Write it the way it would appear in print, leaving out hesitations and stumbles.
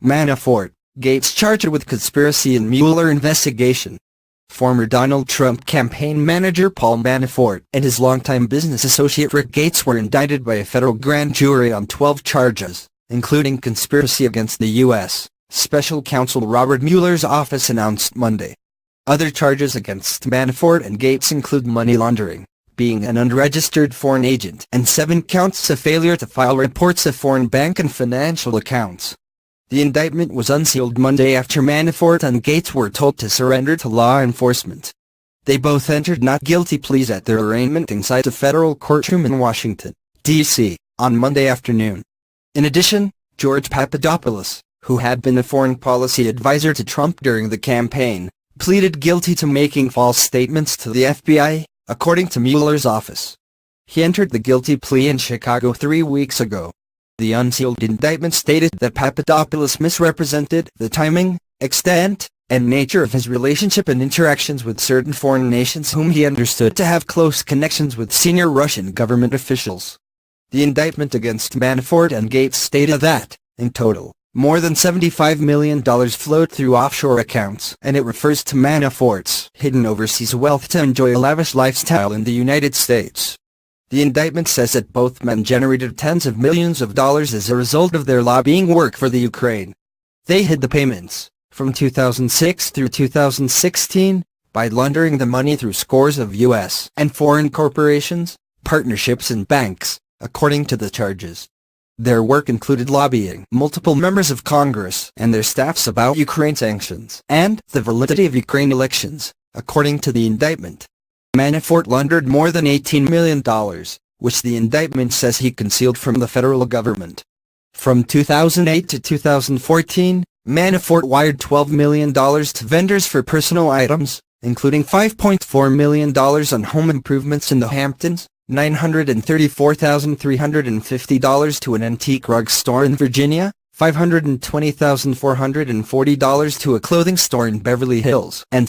Manafort, Gates charged with conspiracy in Mueller investigation. Former Donald Trump campaign manager Paul Manafort and his longtime business associate Rick Gates were indicted by a federal grand jury on 12 charges, including conspiracy against the U.S., Special Counsel Robert Mueller's office announced Monday. Other charges against Manafort and Gates include money laundering, being an unregistered foreign agent, and 7 counts of failure to file reports of foreign bank and financial accounts. The indictment was unsealed Monday after Manafort and Gates were told to surrender to law enforcement. They both entered not guilty pleas at their arraignment inside a federal courtroom in Washington, D.C., on Monday afternoon. In addition, George Papadopoulos, who had been a foreign policy advisor to Trump during the campaign, pleaded guilty to making false statements to the FBI, according to Mueller's office. He entered the guilty plea in Chicago 3 weeks ago. The unsealed indictment stated that Papadopoulos misrepresented the timing, extent, and nature of his relationship and interactions with certain foreign nations whom he understood to have close connections with senior Russian government officials. The indictment against Manafort and Gates stated that, in total, more than $75 million flowed through offshore accounts, and it refers to Manafort's hidden overseas wealth to enjoy a lavish lifestyle in the United States. The indictment says that both men generated tens of millions of dollars as a result of their lobbying work for the Ukraine. They hid the payments, from 2006 through 2016, by laundering the money through scores of U.S. and foreign corporations, partnerships and banks, according to the charges. Their work included lobbying multiple members of Congress and their staffs about Ukraine sanctions and the validity of Ukraine elections, according to the indictment. Manafort laundered more than $18 million, which the indictment says he concealed from the federal government. From 2008 to 2014, Manafort wired $12 million to vendors for personal items, including $5.4 million on home improvements in the Hamptons, $934,350 to an antique rug store in Virginia, $520,440 to a clothing store in Beverly Hills, and